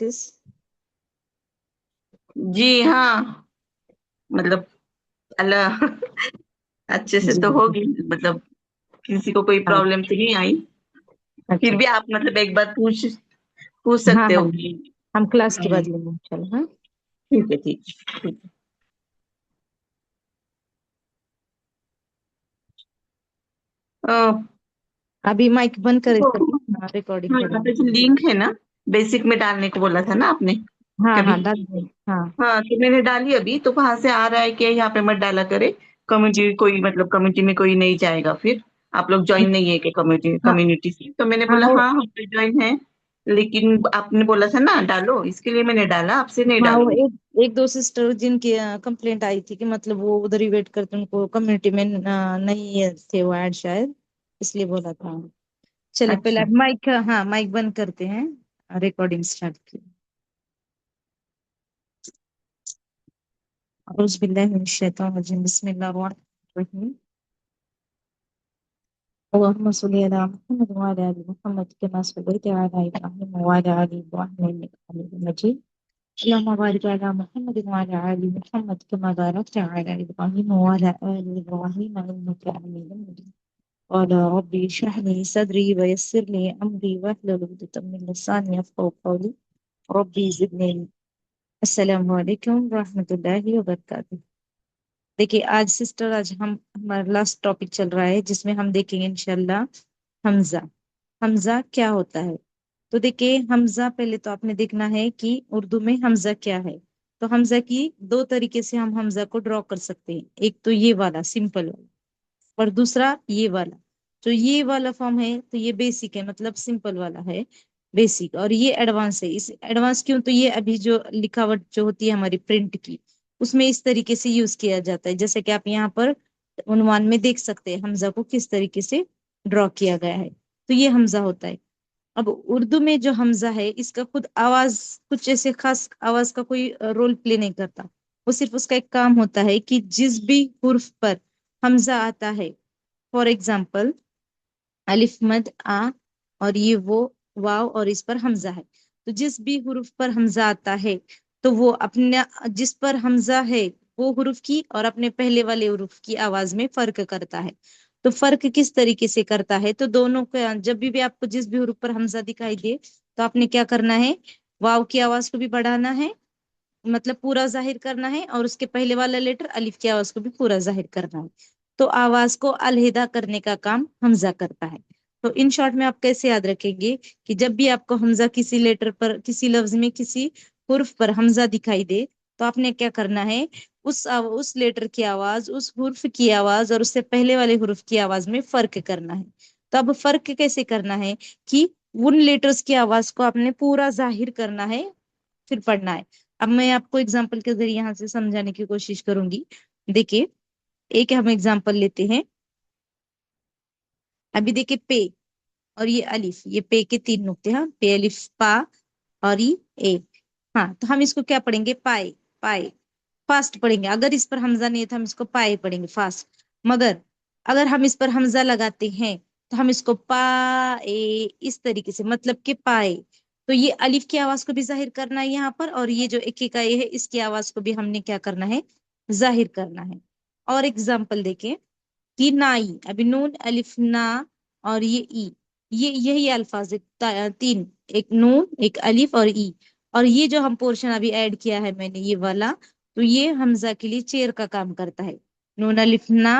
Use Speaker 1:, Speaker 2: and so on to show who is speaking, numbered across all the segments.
Speaker 1: practice?
Speaker 2: जी हाँ, मतलब अल्लाह अच्छे से
Speaker 1: जी
Speaker 2: तो
Speaker 1: बिल्कुल।
Speaker 2: होगी, मतलब किसी को कोई
Speaker 1: हाँ।
Speaker 2: प्रॉब्लम तो नहीं आई।
Speaker 1: अच्छा।
Speaker 2: फिर भी आप मतलब एक बार पूछ पूछ
Speaker 1: हाँ
Speaker 2: सकते
Speaker 1: हाँ,
Speaker 2: हो कि
Speaker 1: हम क्लास के बाद
Speaker 2: ठीक
Speaker 1: लेंगे चलो। हाँ।
Speaker 2: है, ठीक है। अ,
Speaker 1: अभी माइक बंद करे
Speaker 2: वो
Speaker 1: सके, हाँ रिकॉर्डिंग
Speaker 2: हाँ,
Speaker 1: करेंगे।
Speaker 2: आपका जो लिंक है ना, बेसिक में डालने को बोला था ना आपने
Speaker 1: हाँ
Speaker 2: कभी।
Speaker 1: हाँ डाल देंगे, हाँ।
Speaker 2: हाँ, तो मैंने डाली अभी, तो वहां से आ रहा है कि यहाँ पे मत डाला करे, कम्युनिटी कोई मतलब कम्युनिटी में कोई नहीं जाएगा, फिर आप लोग ज्वाइन नहीं है कि कम्युनिटी
Speaker 1: हाँ
Speaker 2: कम्युनिटी से। तो मैंने
Speaker 1: हाँ
Speaker 2: बोला
Speaker 1: वो,
Speaker 2: हाँ हम तो ज्वाइन है, लेकिन आपने बोला था ना डालो, इसके लिए मैंने डाला, आपसे नहीं
Speaker 1: हाँ वो
Speaker 2: डालूंगी।
Speaker 1: एक एक दो सिस्टर जिनकी कंप्लेंट आई थी कि मतलब वो उधर ही वेट करते, उनको कम्युनिटी में नहीं थे वो ऐड शायद, इसलिए बोला था। चलिए पहले
Speaker 2: अच्छा।
Speaker 1: माइक, हाँ माइक बंद करते हैं, रिकॉर्डिंग स्टार्ट की। औज़ बिल्लाहि मिनश शैतानिर रजीम, बिस्मिल्लाहिर रहमानिर रहीम। اللهم صل على محمد وعلى ال محمد كما صليت على ابراهيم وعلى ال ابراهيم انك حميد مجيد. اللهم بارك على محمد وعلى ال محمد كما باركت على ابراهيم وعلى ال ابراهيم انك حميد مجيد. قال ربي اشرح لي صدري ويسر لي امري واحلل عقدة من لساني يفقهوا قولي. ربي زدني علما. السلام عليكم ورحمة الله وبركاته. देखिए आज सिस्टर, आज हम हमारा लास्ट टॉपिक चल रहा है जिसमें हम देखेंगे इंशाल्लाह हमजा। हमजा क्या होता है? तो देखिए हमजा, पहले तो आपने देखना है कि उर्दू में हमजा क्या है। तो हमजा की दो तरीके से हम हमजा को ड्रॉ कर सकते हैं, एक तो ये वाला सिंपल वाला, और दूसरा ये वाला। तो ये वाला फॉर्म है तो ये बेसिक है, मतलब सिंपल वाला है बेसिक, और ये एडवांस है। इस एडवांस क्यों? तो ये अभी जो लिखावट जो होती है हमारी प्रिंट की, उसमें इस तरीके से यूज किया जाता है, जैसे कि आप यहाँ पर उन्वान में देख सकते हैं हमजा को किस तरीके से ड्रॉ किया गया है। तो ये हमजा होता है। अब उर्दू में जो हमजा है इसका खुद आवाज, कुछ ऐसे खास आवाज का कोई रोल प्ले नहीं करता। वो सिर्फ उसका एक काम होता है कि जिस भी हुर्फ पर हमजा आता है, फॉर एग्जाम्पल अलिफ मद आ, और ये वो वाव, और इस पर हमजा है। तो जिस भी हुर्फ पर हमजा आता है, तो वो अपने जिस पर हमजा है वो हुर्फ की और अपने पहले वाले हुर्फ की आवाज में फर्क करता है। तो फर्क किस तरीके से करता है? तो दोनों का जब भी आपको जिस भी हुर्फ पर हमजा दिखाई दे, तो आपने क्या करना है, वाव की आवाज को भी बढ़ाना है, मतलब पूरा जाहिर करना है, और उसके पहले वाला लेटर अलिफ की आवाज को भी पूरा जाहिर करना है। तो आवाज को अलहिदा करने का काम हमजा करता है। तो इन शॉर्ट में आप कैसे याद रखेंगे कि जब भी आपको हमजा किसी लेटर पर, किसी लफ्ज में, किसी हुर्फ पर हमजा दिखाई दे, तो आपने क्या करना है, उस लेटर की आवाज, उस हुर्फ की आवाज और उससे पहले वाले हुर्फ की आवाज में फर्क करना है। तो अब फर्क कैसे करना है कि उन लेटर्स की आवाज को आपने पूरा जाहिर करना है, फिर पढ़ना है। अब मैं आपको एग्जाम्पल के जरिए यहाँ से समझाने की कोशिश करूंगी। देखिए एक हम एग्जाम्पल लेते हैं। अभी देखिए पे और ये अलिफ, ये पे के तीन नुक्ते, हाँ पे अलिफ पा और ये ए। हाँ तो हम इसको क्या पढ़ेंगे, पाए। पाए फास्ट पढ़ेंगे। अगर इस पर हमजा नहीं है तो हम इसको पाए पढ़ेंगे फास्ट। मगर अगर हम इस पर हमजा लगाते हैं तो हम इसको पाए, इस तरीके से, मतलब कि पाए। तो ये अलिफ की आवाज को भी जाहिर करना है यहाँ पर, और ये जो एक एक ये है इसकी आवाज को भी हमने क्या करना है, जाहिर करना है। और एग्जाम्पल देखें कि नाई, अभी नून अलिफ ना और ये ई, ये यही अल्फाज है, तीन, एक नून एक अलिफ और ई। और ये जो हम पोर्शन अभी ऐड किया है मैंने ये वाला, तो ये हमजा के लिए चेयर का काम करता है, नून अलिफ ना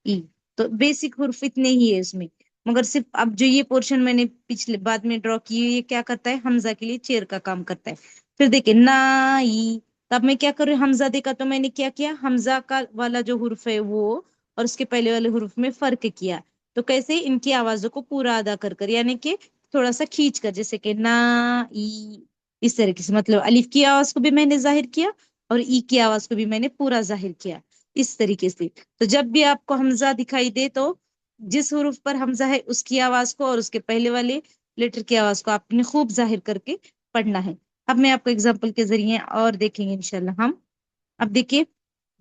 Speaker 1: ई। तो बेसिक हुर्फ इतने ही है इसमें, मगर सिर्फ अब जो ये पोर्शन मैंने पिछले बाद में ड्रॉ की है, ये क्या करता है, हमजा के लिए चेयर का काम करता है। फिर देखिए ना ई, तब मैं क्या करूँ, हमजा देखा तो मैंने क्या किया, हमजा का वाला जो हुर्फ है वो और उसके पहले वाले हुर्फ में फर्क किया। तो कैसे, इनकी आवाजों को पूरा अदा कर कर, यानी कि थोड़ा सा खींच कर, जैसे कि ना ई, इस तरीके से, मतलब अलिफ की आवाज को भी मैंने जाहिर किया और ई की आवाज को भी मैंने पूरा जाहिर किया, इस तरीके से। तो जब भी आपको हमजा दिखाई दे, तो जिस हुर्फ पर हमजा है उसकी आवाज को और उसके पहले वाले लेटर की आवाज को आपने खूब जाहिर करके पढ़ना है। अब मैं आपको एग्जाम्पल के जरिए और देखेंगे इंशाल्लाह हम। अब देखिए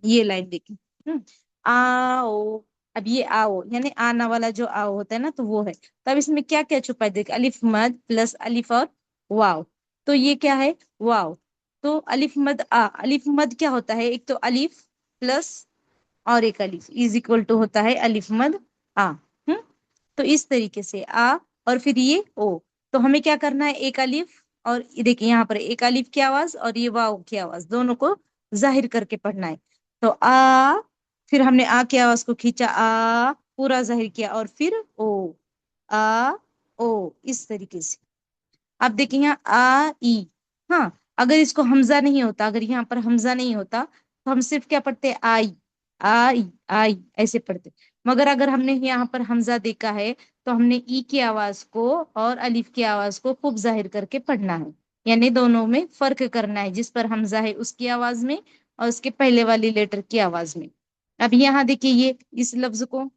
Speaker 1: ये लाइन देखिए, आओ। अब ये आओ यानी आना वाला जो आओ होता है ना, तो वो है। तब इसमें क्या क्या छुपा है, देख अलिफ मद प्लस अलिफ और वाव। तो ये क्या है, वाव। तो अलिफ मद आ, अलिफ मद क्या होता है, एक तो अलिफ प्लस और एक अलिफ इज इक्वल टू होता है अलिफ मद आ। हम्म। तो इस तरीके से आ और फिर ये ओ। तो हमें क्या करना है, एक अलिफ और ये देखिए यहाँ पर एक अलिफ की आवाज और ये वाव की आवाज दोनों को जाहिर करके पढ़ना है। तो आ, फिर हमने आ की आवाज को खींचा, आ पूरा जाहिर किया और फिर ओ, आ ओ, इस तरीके से। अब देखिए यहाँ आ ई। हाँ, अगर इसको हमजा नहीं होता, अगर यहाँ पर हमजा नहीं होता तो हम सिर्फ क्या पढ़ते, आई आई आई ऐसे पढ़ते। मगर अगर हमने यहाँ पर हमजा देखा है तो हमने ई की आवाज को और अलिफ की आवाज को खूब जाहिर करके पढ़ना है, यानी दोनों में फर्क करना है, जिस पर हमजा है उसकी आवाज में और उसके पहले वाली लेटर की आवाज में। अब यहाँ देखिए ये इस लफ्ज को,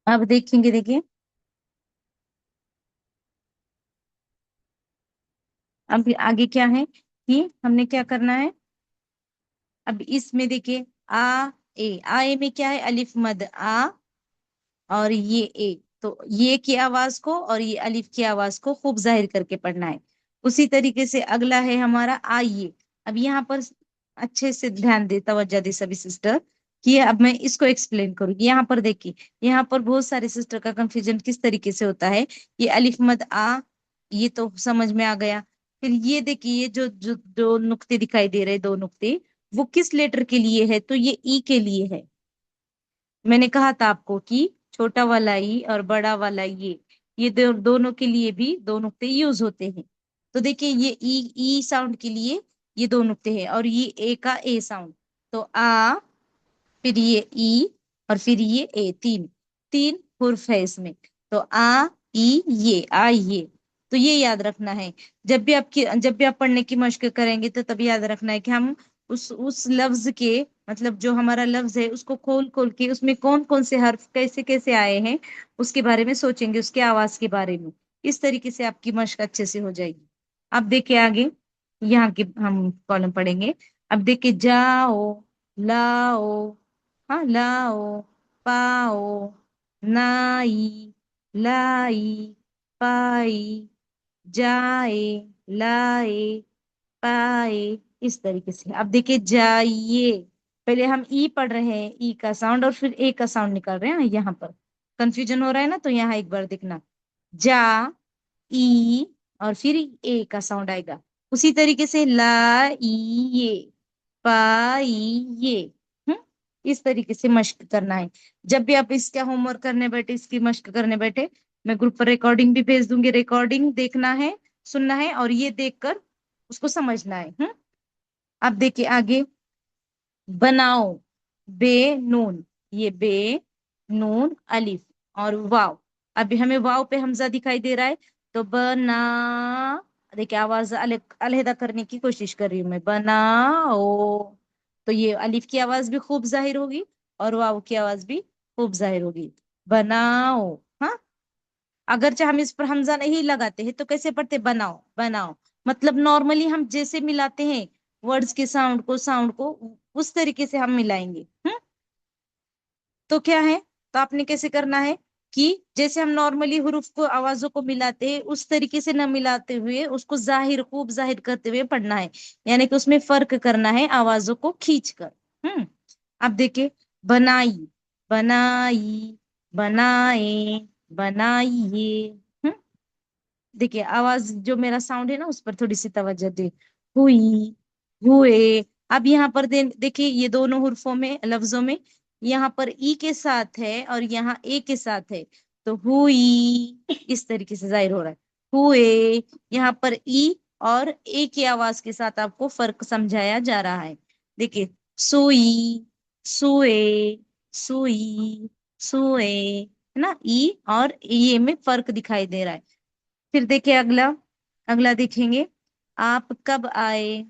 Speaker 1: अब देखेंगे, देखिए अब आगे क्या है कि हमने क्या करना है। अब इसमें देखिए आ ए में क्या है, अलिफ मद आ और ये ए। तो ये की आवाज को और ये अलिफ की आवाज को खूब जाहिर करके पढ़ना है। उसी तरीके से अगला है हमारा आइए। अब यहाँ पर अच्छे से ध्यान दे, तवज्जो दे सभी सिस्टर कि अब मैं इसको एक्सप्लेन करूंगी। यहाँ पर देखिए, यहाँ पर बहुत सारे सिस्टर का कंफ्यूजन किस तरीके से होता है। ये अलिफ मद आ, ये तो समझ में आ गया। फिर ये देखिए, ये जो जो दो नुक्ते दिखाई दे रहे, दो नुक्ते, वो किस लेटर के लिए है, तो ये ई के लिए है। मैंने कहा था आपको कि छोटा वाला ई और बड़ा वाला ये दोनों के लिए भी दो नुक्ते यूज होते हैं। तो देखिए ये ई साउंड के लिए ये दो नुक्ते हैं और ये ए का ए साउंड। तो आ, फिर ये ई और फिर ये ए, तीन तीन हुर्फ है इसमें। तो आ ई ये, आ ये। तो ये याद रखना है। जब भी आप पढ़ने की मशक करेंगे तो तब याद रखना है कि हम उस लफ्ज के, मतलब जो हमारा लफ्ज है उसको खोल खोल के उसमें कौन कौन से हर्फ कैसे कैसे आए हैं उसके बारे में सोचेंगे, उसके आवाज के बारे में। इस तरीके से आपकी मशक अच्छे से हो जाएगी। अब देखिए आगे, यहाँ के हम कॉलम पढ़ेंगे। अब देखिए जाओ, लाओ, हाँ लाओ, पाओ, नाई, लाई, पाई, जाए, लाए, पाए, इस तरीके से। अब देखिए जाइए, पहले हम ई पढ़ रहे हैं, ई का साउंड और फिर ए का साउंड निकाल रहे हैं। यहाँ पर कंफ्यूजन हो रहा है ना, तो यहाँ एक बार देखना, जा, ई और फिर ए का साउंड आएगा। उसी तरीके से ला ई ये, पा ई ये। हम्म। इस तरीके से मश्क करना है। जब भी आप इसका होमवर्क करने बैठे, इसकी मश्क करने बैठे, मैं ग्रुप पर रिकॉर्डिंग भी भेज दूंगी, रिकॉर्डिंग देखना है, सुनना है और ये देखकर उसको समझना है। अब देखिए आगे, बनाओ, बे नून, ये बे नून अलिफ और वाव। अभी हमें वाव पे हमजा दिखाई दे रहा है, तो बना, देखिए आवाज अलहदा करने की कोशिश कर रही हूं मैं, बनाओ। तो ये अलिफ की आवाज भी खूब जाहिर होगी और वाव की आवाज भी खूब जाहिर होगी, बनाओ। हाँ, अगरचे हम इस पर हमजा नहीं लगाते हैं तो कैसे पढ़ते, बनाओ बनाओ। मतलब नॉर्मली हम जैसे मिलाते हैं वर्ड्स के साउंड को उस तरीके से हम मिलाएंगे। तो क्या है, तो आपने कैसे करना है कि जैसे हम नॉर्मली हुरूफ को, आवाजों को मिलाते हैं उस तरीके से न मिलाते हुए उसको जाहिर, खूब जाहिर करते हुए पढ़ना है, यानी कि उसमें फर्क करना है आवाजों को खींच कर। अब देखिए, बनाई, बनाई, बनाए, बनाइए। देखिए आवाज जो मेरा साउंड है ना उस पर थोड़ी सी तवज्जो दे, हुई, हुए। अब यहाँ पर देखिए ये दोनों हुर्फों में, लफ्जों में, यहाँ पर ई के साथ है और यहाँ ए के साथ है, तो हुई इस तरीके से जाहिर हो रहा है, हुए। यहाँ पर ई और ए की आवाज के साथ आपको फर्क समझाया जा रहा है। देखिए, सुई, सुए, सुई, सुए, है ना, ई और ये में फर्क दिखाई दे रहा है। फिर देखिए अगला, अगला देखेंगे, आप कब आए,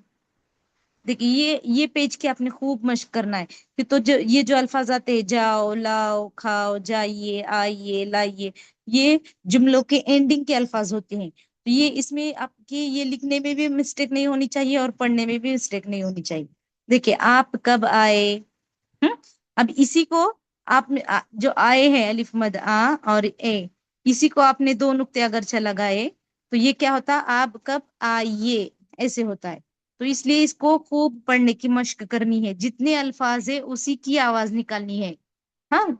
Speaker 1: देखिए ये पेज के आपने खूब मश्क करना है। फिर तो जो ये जो अल्फाज आते हैं, जाओ, लाओ, खाओ, जाइए, आइए, लाइए, ये जुमलों के एंडिंग के अल्फाज होते हैं। तो ये इसमें आपकी ये लिखने में भी मिस्टेक नहीं होनी चाहिए और पढ़ने में भी मिस्टेक नहीं होनी चाहिए। देखिए, आप कब आए। हम्म अब इसी को आपने जो आए हैं अलिफ मद आ और ए, इसी को आपने दो नुक्ते अगर से लगाए तो ये क्या होता, आप कब आइए, ऐसे होता है। तो इसलिए इसको खूब पढ़ने की मश्क करनी है, जितने अल्फाज है उसी की आवाज निकालनी है। हाँ,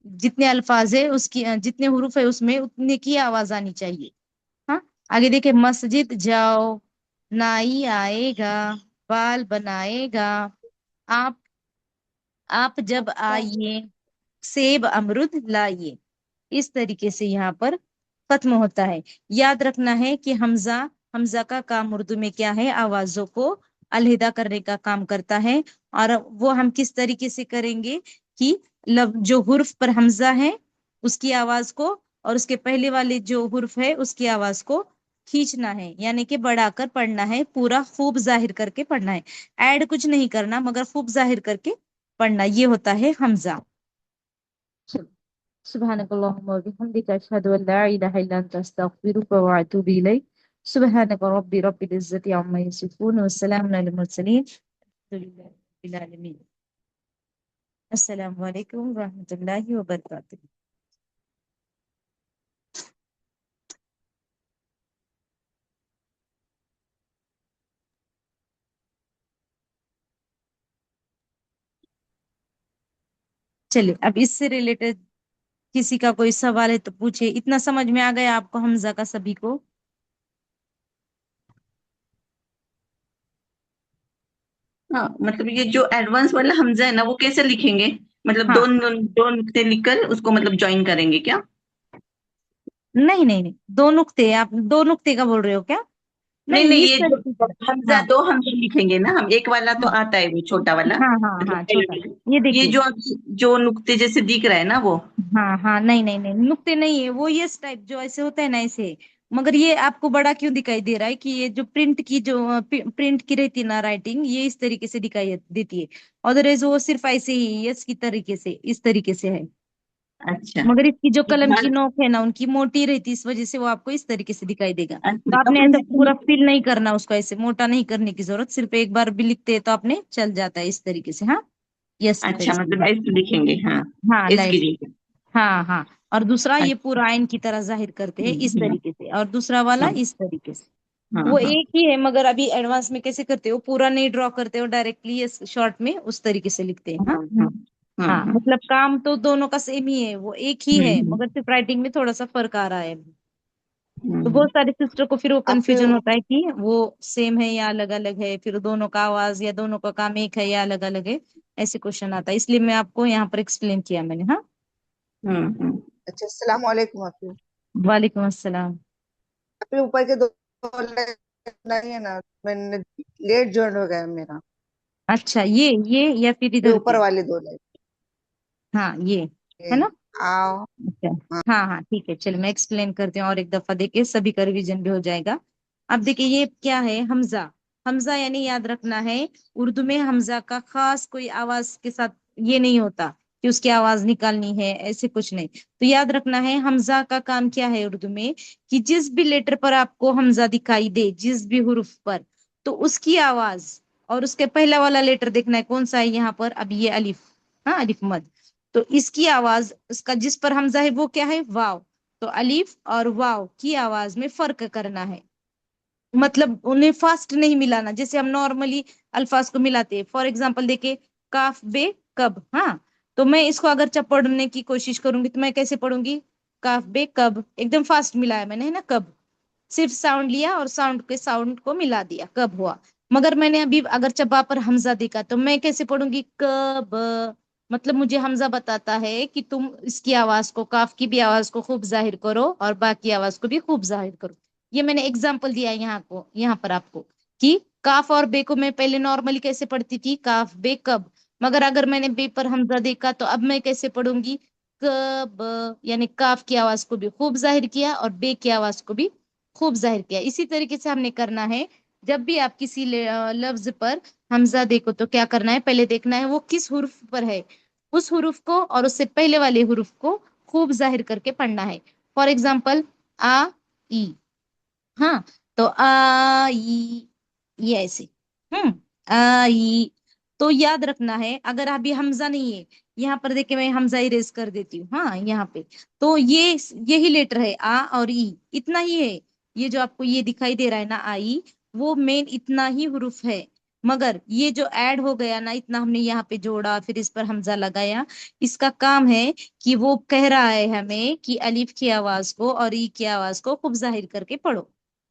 Speaker 1: जितने अल्फाज है उसकी जितने हुरूफ है उसमें उतने की आवाज आनी चाहिए। हाँ, आगे देखिए, मस्जिद जाओ, नाई आएगा, बाल बनाएगा, आप आप जब आइए, सेब अमरुद लाइए। इस तरीके से यहाँ पर खत्म होता है। याद रखना है कि हमजा, हमजा का काम उर्दू में क्या है, आवाजों को अलहिदा करने का काम करता है। और वो हम किस तरीके से करेंगे कि जो हुर्फ पर हमजा है उसकी आवाज को, और उसके पहले वाले जो हुर्फ है उसकी आवाज को खींचना है, यानी कि बढ़ाकर पढ़ना है, पूरा खूब जाहिर करके पढ़ना है। ऐड कुछ नहीं करना, मगर खूब जाहिर करके पढ़ना, ये होता है हमजा। سبحانك اللهم وبحمدك أشهد أن لا إله إلا أنت أستغفرك وأتوب إليك. سبحانك ربي رب العزة عما يصفون والسلام على المرسلين الحمد لله رب العالمين. السلام عليكم ورحمة الله وبركاته. चलिए, अब इससे रिलेटेड किसी का कोई सवाल है तो पूछे। इतना समझ में आ गया आपको हमजा का सभी को?
Speaker 2: हाँ, मतलब ये जो एडवांस वाला हमजा है ना वो कैसे लिखेंगे? मतलब
Speaker 1: हाँ,
Speaker 2: दो नुक्ते लिखकर उसको मतलब ज्वाइन करेंगे क्या?
Speaker 1: नहीं नहीं नहीं, दो नुक्ते, आप दो नुक्ते का बोल रहे हो क्या?
Speaker 2: नहीं
Speaker 1: नहीं,
Speaker 2: नहीं,
Speaker 1: इस
Speaker 2: ये जो
Speaker 1: तरीके से।
Speaker 2: हमजा,
Speaker 1: हाँ
Speaker 2: दो हमजा लिखेंगे ना हम, एक वाला तो
Speaker 1: हाँ
Speaker 2: आता है वो छोटा वाला,
Speaker 1: हाँ हाँ
Speaker 2: मतलब
Speaker 1: हाँ, छोटा।
Speaker 2: पहले।
Speaker 1: ये
Speaker 2: ये
Speaker 1: देखिए,
Speaker 2: जो अभी जो नुक्ते जैसे दिख रहा है ना वो।
Speaker 1: हाँ हाँ, नहीं नहीं नहीं, नुक्ते नहीं है वो, ये टाइप जो ऐसे होता है ना ऐसे। मगर ये आपको बड़ा क्यों दिखाई दे रहा है कि ये जो प्रिंट की जो प्रिंट की रहती है ना राइटिंग, ये इस तरीके से दिखाई देती है। अदरवाइज वो सिर्फ ऐसे ही यस की तरीके से, इस तरीके से है।
Speaker 2: अच्छा।
Speaker 1: मगर इसकी जो कलम की
Speaker 2: हाँ,
Speaker 1: नोक है ना उनकी मोटी रहती है, इस वजह से वो आपको इस तरीके से दिखाई देगा।
Speaker 2: अच्छा
Speaker 1: तो
Speaker 2: तो
Speaker 1: आपने
Speaker 2: फिर
Speaker 1: ऐसा पूरा
Speaker 2: मतलब,
Speaker 1: फिल नहीं करना उसको, ऐसे मोटा नहीं करने की जरूरत, सिर्फ एक बार भी लिखते हैं तो आपने चल जाता है इस तरीके से। हाँ, यस की
Speaker 2: अच्छा
Speaker 1: तरीके
Speaker 2: मतलब
Speaker 1: से।
Speaker 2: ऐसे लिखेंगे, हाँ।
Speaker 1: हाँ,
Speaker 2: इसकी
Speaker 1: लाइट।
Speaker 2: जगह।
Speaker 1: हाँ हाँ, और दूसरा ये
Speaker 2: अच्छा।
Speaker 1: पूरा आयन की तरह जाहिर करते हैं इस
Speaker 2: हम्म,
Speaker 1: तरीके से, और दूसरा वाला
Speaker 2: हम्म,
Speaker 1: इस तरीके से।
Speaker 2: हाँ
Speaker 1: वो
Speaker 2: हाँ
Speaker 1: एक ही है, मगर अभी एडवांस में कैसे करते हो, पूरा नहीं ड्रॉ करते हो डायरेक्टली, ये शॉर्ट में उस तरीके से लिखते हैं। हाँ
Speaker 2: हाँ हाँ हाँ
Speaker 1: हाँ,
Speaker 2: हाँ।
Speaker 1: मतलब काम तो दोनों का सेम ही है, वो एक ही है,
Speaker 2: हम्म
Speaker 1: मगर सिर्फ राइटिंग में थोड़ा सा फर्क आ रहा है। तो
Speaker 2: हम्म।
Speaker 1: बहुत सारे सिस्टर को फिर वो
Speaker 3: आपके
Speaker 1: कंफ्यूजन होता है कि वो सेम है या अलग अलग है, फिर दोनों का आवाज या दोनों का काम एक है या अलग अलग है, ऐसे क्वेश्चन आता है। इसलिए मैं आपको यहाँ पर एक्सप्लेन किया मैंने। हाँ,
Speaker 3: अच्छा, अस्सलाम वालेकुम। आपके
Speaker 1: वालेकुम अस्सलाम।
Speaker 3: आपके ऊपर के दो लाइन नहीं है ना, मैंने लेट ज्वाइन हो गया मेरा।
Speaker 1: अच्छा, ये या फिर
Speaker 3: ये
Speaker 1: इधर
Speaker 3: ऊपर
Speaker 1: के?
Speaker 3: वाली दो लाइन
Speaker 1: हाँ, ये
Speaker 3: ये
Speaker 1: है ना?
Speaker 3: आओ।
Speaker 1: अच्छा,
Speaker 3: हाँ,
Speaker 1: हाँ हाँ, ठीक है, चलो मैं एक्सप्लेन करती हूँ और एक दफा देखिए, सभी का रिवीजन भी हो जाएगा। अब देखिए, ये क्या है, हमजा। हमजा यानी याद रखना है, उर्दू में हमजा का खास कोई आवाज के साथ ये नहीं होता कि उसकी आवाज निकालनी है, ऐसे कुछ नहीं। तो याद रखना है हमजा का काम क्या है उर्दू में, कि जिस भी लेटर पर आपको हमजा दिखाई दे, जिस भी हुर्फ पर, तो उसकी आवाज, और उसके पहला वाला लेटर देखना है कौन सा है यहाँ पर, अब ये अलिफ। हाँ, अलिफ मद। तो इसकी आवाज, इसका जिस पर हमजा है वो क्या है, वाव। तो अलीफ और वाव की आवाज में फर्क करना है, मतलब उन्हें फास्ट नहीं मिलाना, जैसे हम नॉर्मली अल्फाज को मिलाते हैं। फॉर एग्जाम्पल देखे, काफ बे कब। हाँ, तो मैं इसको अगर जब पढ़ने की कोशिश करूंगी तो मैं कैसे पढ़ूंगी, काफ बे कब, एकदम फास्ट मिलाया मैंने, है ना, कब। सिर्फ साउंड लिया और साउंड के साउंड को मिला दिया, कब हुआ। मगर मैंने अभी अगर चबा पर हमजा देखा तो मैं कैसे पढ़ूंगी, कब। मतलब मुझे हमजा बताता है कि तुम इसकी आवाज को, काफ की भी आवाज को खूब जाहिर करो और बाकी आवाज को भी खूब जाहिर करो। ये मैंने एग्जाम्पल दिया है यहाँ पर आपको, कि काफ और बे को मैं पहले नॉर्मली कैसे पढ़ती थी, काफ बे कब। मगर अगर मैंने बे पर हमजा देखा तो अब मैं कैसे पढ़ूंगी, कब, यानी काफ की आवाज को भी खूब जाहिर किया और बे की आवाज को भी खूब जाहिर किया। इसी तरीके से हमने करना है جب بھی آپ کسی لفظ پر حمزہ دیکھو تو کیا کرنا ہے، پہلے دیکھنا ہے وہ کس حرف پر ہے، اس حرف کو اور اس سے پہلے والے حرف کو خوب ظاہر کر کے پڑھنا ہے. فار ایگزامپل آ ای، ہاں تو آئی، یہ ایسے آئی. تو یاد رکھنا ہے اگر ابھی حمزہ نہیں ہے، یہاں پر دیکھیں میں حمزہ اریز کر دیتی ہوں، ہاں یہاں پہ تو یہی لیٹر ہے آ اور ای، اتنا ہی ہے. یہ جو آپ کو یہ دکھائی دے رہا ہے نا آئی، وہ مین اتنا ہی حرف ہے. مگر یہ جو ایڈ ہو گیا نا، اتنا ہم نے یہاں پہ جوڑا پھر اس پر حمزہ لگایا، اس کا کام ہے کہ وہ کہہ رہا ہے ہمیں کہ الف کی آواز کو اور ای کی آواز کو خوب ظاہر کر کے پڑھو.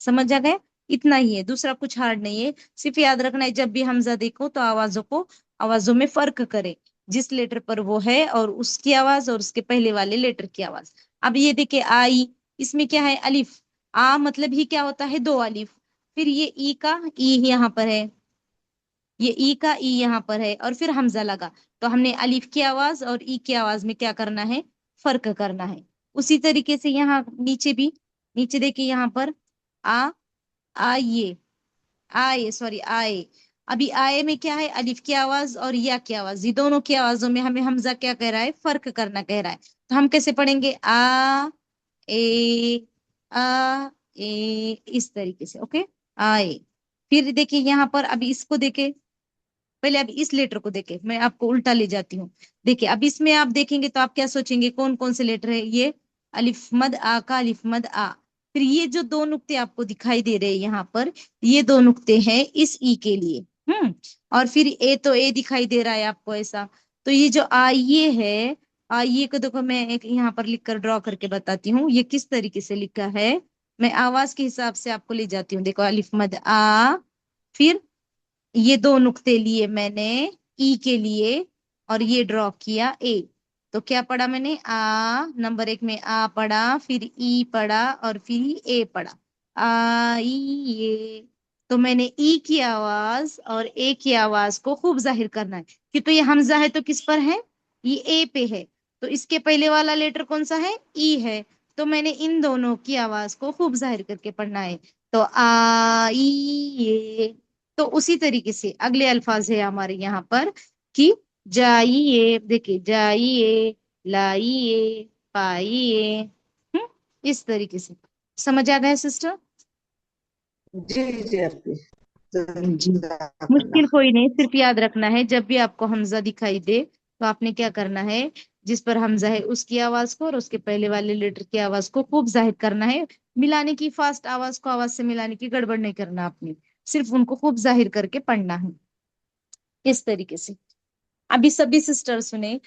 Speaker 1: سمجھ آ گئے؟ اتنا ہی ہے، دوسرا کچھ ہارڈ نہیں ہے. صرف یاد رکھنا ہے جب بھی حمزہ دیکھو تو آوازوں میں فرق کرے، جس لیٹر پر وہ ہے اور اس کی آواز اور اس کے پہلے والے لیٹر کی آواز. اب یہ دیکھیں آئی، اس میں کیا ہے الف، آ مطلب ہی کیا ہوتا ہے دو الف، پھر یہ ای کا ای یہاں پر ہے، یہ ای کا ای یہاں پر ہے اور پھر حمزہ لگا، تو ہم نے الف کی آواز اور ای کی آواز میں کیا کرنا ہے، فرق کرنا ہے. اسی طریقے سے یہاں نیچے بھی، نیچے دیکھیے یہاں پر آئیے، آئے. ابھی آئے میں کیا ہے الف کی آواز اور یا کی آواز، یہ دونوں کی آوازوں میں ہمیں حمزہ کیا کہہ رہا ہے، فرق کرنا کہہ رہا ہے. تو ہم کیسے پڑھیں گے، اے آ اے، اس طریقے سے. اوکے آئے. پھر دیکھیے یہاں پر ابھی اس کو دیکھیں، پہلے اب اس لیٹر کو دیکھیں، میں آپ کو الٹا لے جاتی ہوں. دیکھیں اب اس میں آپ دیکھیں گے تو آپ کیا سوچیں گے، کون کون سے لیٹر ہے، یہ الف مد آ کا الف مد آ. پھر یہ جو دو نقطے آپ کو دکھائی دے رہے ہیں یہاں پر، یہ دو نقطے ہیں اس ای کے لیے. اور پھر اے تو اے دکھائی دے رہا ہے آپ کو ایسا. تو یہ جو آئیے ہے، آئیے کو دیکھو میں ایک یہاں پر لکھ کر ڈرا کر کے بتاتی ہوں یہ کس طریقے سے لکھا ہے. میں آواز کے حساب سے آپ کو لے جاتی ہوں. دیکھو الف مد آ، پھر یہ دو نقطے لیے میں نے ای کے لیے اور یہ ڈرا کیا اے. تو کیا پڑھا میں نے، نمبر 1 میں آ پڑھا، پھر ای پڑھا اور پھر اے پڑھا، آئیے. تو میں نے ای کی آواز اور اے کی آواز کو خوب ظاہر کرنا ہے، کیونکہ یہ حمزہ ہے تو کس پر ہے، یہ اے پہ ہے، تو اس کے پہلے والا لیٹر کون سا ہے، ای ہے. تو میں نے ان دونوں کی آواز کو خوب ظاہر کر کے پڑھنا ہے. تو آئیے. تو اسی طریقے سے اگلے الفاظ ہے ہمارے یہاں پر کہ جائیے، دیکھیے جائیے، لائیے، پائیے. اس طریقے سے سمجھ آ گیا سسٹر؟
Speaker 3: جی جی اپی،
Speaker 1: جی
Speaker 3: جزاک
Speaker 1: مشکل
Speaker 3: اللہ.
Speaker 1: کوئی نہیں، صرف یاد رکھنا ہے جب بھی آپ کو حمزہ دکھائی دے تو آپ نے کیا کرنا ہے، جس پر حمزہ ہے اس کی آواز کو اور اس کے پہلے والے لیٹر کی آواز کو خوب ظاہر کرنا ہے. ملانے کی، فاسٹ آواز کو آواز سے ملانے کی گڑبڑ نہیں کرنا آپ نے، صرف ان کو خوب ظاہر کر کے پڑھنا ہے اس طریقے سے. ابھی سبھی سسٹر سنیں،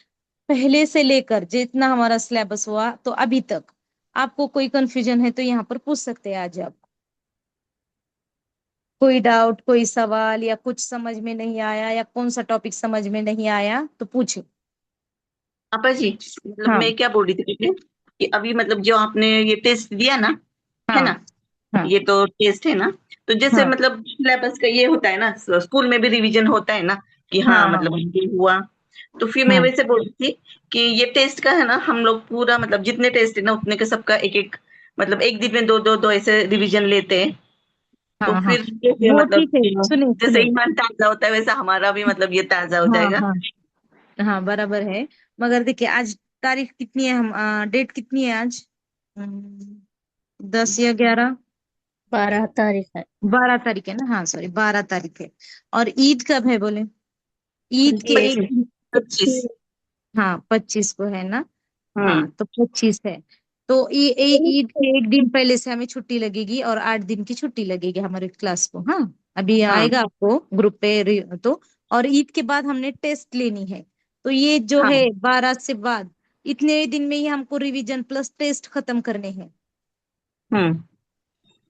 Speaker 1: پہلے سے لے کر جتنا ہمارا سلیبس ہوا تو ابھی تک آپ کو کوئی کنفیوژن ہے تو یہاں پر پوچھ سکتے ہیں آج آپ. کوئی ڈاؤٹ، کوئی سوال یا کچھ سمجھ میں نہیں آیا یا کون سا ٹاپک سمجھ میں نہیں آیا تو پوچھو.
Speaker 2: آپا جی، مطلب
Speaker 1: ہاں
Speaker 2: میں کیا بول رہی تھی کہ ابھی مطلب جو آپ نے یہ ٹیسٹ دیا نا، ہے
Speaker 1: ہاں
Speaker 2: نا،
Speaker 1: ہاں
Speaker 2: یہ تو ٹیسٹ ہے نا، تو جیسے
Speaker 1: ہاں
Speaker 2: مطلب سلیبس کا یہ ہوتا ہے نا، اسکول میں بھی ریویژن ہوتا ہے نا کہ ہاں
Speaker 1: ہاں ہاں
Speaker 2: مطلب یہ ہوا. تو پھر میں
Speaker 1: ہاں
Speaker 2: ویسے بول رہی تھی کہ یہ ٹیسٹ کا ہے نا، ہم لوگ پورا مطلب جتنے ٹیسٹ ہے نا اتنے کے سب کا ایک ایک، مطلب ایک دن میں دو دو دو ایسے ریویژن لیتے ہیں. تو
Speaker 1: ہاں ہاں
Speaker 2: پھر جیسے
Speaker 1: وہ
Speaker 2: مطلب
Speaker 1: ٹھیک ہے، سنیں
Speaker 2: جیسے
Speaker 1: سنیں.
Speaker 2: ایمان تازہ ہوتا ہے ویسا ہمارا بھی مطلب یہ تازہ ہو
Speaker 1: ہاں
Speaker 2: جائے گا.
Speaker 1: ہاں ہاں برابر ہے. مگر دیکھیے آج تاریخ کتنی ہے، ہم ڈیٹ کتنی ہے آج، 10 یا 11،
Speaker 4: 12 تاریخ ہے.
Speaker 1: 12 تاریخ ہے نا، ہاں سوری 12 تاریخ ہے. اور عید کب ہے بولے، عید کے ایک
Speaker 2: 25.
Speaker 1: ہاں 25 کو ہے نا. ہاں
Speaker 2: ہوں.
Speaker 1: تو 25 ہے. تو عید کے ایک دن پہلے سے ہمیں چھٹی لگے گی اور 8 دن کی چھٹی لگے گی ہمارے کلاس کو. ہاں ابھی
Speaker 2: ہاں
Speaker 1: آئے گا آپ کو گروپ پہ تو. اور عید کے بعد ہم نے ٹیسٹ لینی ہے، تو یہ جو
Speaker 2: ہاں.
Speaker 1: ہے 12 سے بعد اتنے دن میں ہی ہم کو ریویژن پلس ٹیسٹ ختم کرنے ہیں.
Speaker 2: ہوں.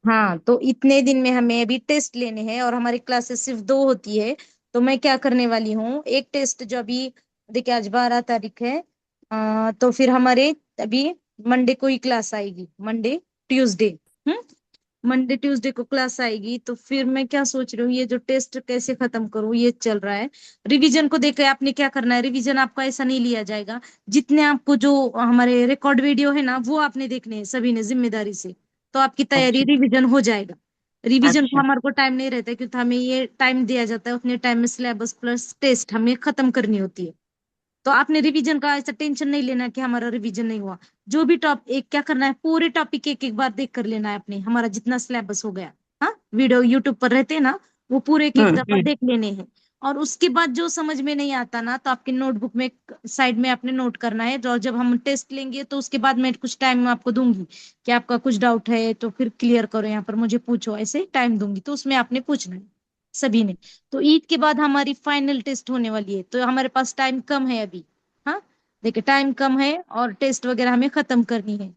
Speaker 1: ہاں تو اتنے دن میں ہمیں ابھی ٹیسٹ لینے ہیں اور ہماری کلاسز صرف 2 ہوتی ہے. تو میں کیا کرنے والی ہوں، ایک ٹیسٹ جو ابھی دیکھیں آج 12 تاریخ ہے، تو پھر ہمارے ابھی منڈے کو ہی کلاس آئے گی، منڈے ٹیوزڈے، منڈے ٹیوزڈے کو کلاس آئے گی. تو پھر میں کیا سوچ رہی ہوں، یہ جو ٹیسٹ کیسے ختم کروں یہ چل رہا ہے. ریویژن کو دیکھ کے آپ نے کیا کرنا ہے، ریویژن آپ کا ایسا نہیں لیا جائے گا، جتنے آپ کو جو ہمارے ریکارڈ ویڈیو ہے نا وہ آپ نے دیکھنے ہیں سبھی نے ذمہ داری سے، تو آپ کی تیاری
Speaker 2: اچھا.
Speaker 1: ریویژن ہو جائے گا. रिवीजन को
Speaker 2: अच्छा।
Speaker 1: हमारे को टाइम नहीं रहता है, क्योंकि हमें ये टाइम दिया जाता है, उतने टाइम में सिलेबस प्लस टेस्ट हमें खत्म करनी होती है। तो आपने रिवीजन का ऐसा टेंशन नहीं लेना कि हमारा रिवीजन नहीं हुआ। जो भी एक क्या करना है, पूरे टॉपिक एक एक बार देख कर लेना है अपने, हमारा जितना सिलेबस हो गया। हाँ, वीडियो यूट्यूब पर रहते हैं ना, वो पूरे एक एक दफा
Speaker 2: हम्म।
Speaker 1: देख लेने हैं। और उसके बाद जो समझ में नहीं आता ना, तो आपके नोटबुक में साइड में आपने नोट करना है। और जब हम टेस्ट लेंगे तो उसके बाद मैं कुछ टाइम आपको दूंगी कि आपका कुछ डाउट है तो फिर क्लियर करो, यहाँ पर मुझे पूछो, ऐसे टाइम दूंगी, तो उसमें आपने पूछना है सभी ने। तो ईद के बाद हमारी फाइनल टेस्ट होने वाली है, तो हमारे पास टाइम कम है अभी। हाँ, देखिए टाइम कम है और टेस्ट वगैरह हमें खत्म करनी है।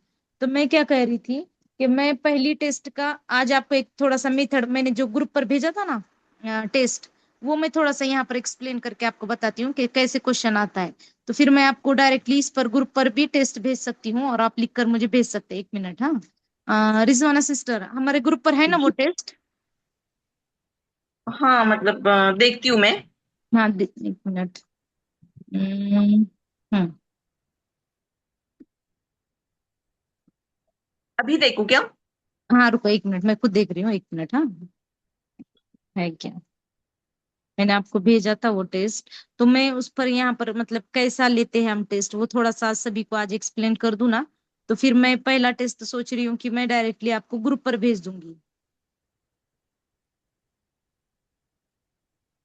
Speaker 1: तो मैं क्या कह रही थी कि मैं पहली टेस्ट का आज आपको एक थोड़ा सा मेथड, मैंने जो ग्रुप पर भेजा था ना टेस्ट, वो मैं थोड़ा सा यहाँ पर एक्सप्लेन करके आपको बताती हूँ कि कैसे क्वेश्चन आता है। तो फिर मैं आपको डायरेक्टली इस पर ग्रुप पर भी टेस्ट भेज सकती हूँ, और आप लिख कर मुझे भेज सकते हैं। 1 मिनट। हाँ, रिजवाना सिस्टर, हमारे ग्रुप पर है ना वो टेस्ट?
Speaker 2: हाँ मतलब देखती हूँ मैं।
Speaker 1: हाँ, 1 मिनट। हम्म। हम्म।
Speaker 2: अभी देखूँ क्या?
Speaker 1: हाँ, रुको 1 मिनट, मैं खुद देख रही हूँ। 1 मिनट। हाँ, है क्या? मैंने आपको भेजा था वो टेस्ट। तो मैं उस पर यहाँ पर मतलब कैसा लेते हैं हम टेस्ट, वो थोड़ा सा सभी को आज एक्सप्लेन कर दूं ना। तो फिर मैं पहला टेस्ट सोच रही हूँ कि मैं डायरेक्टली आपको ग्रुप पर भेज दूंगी।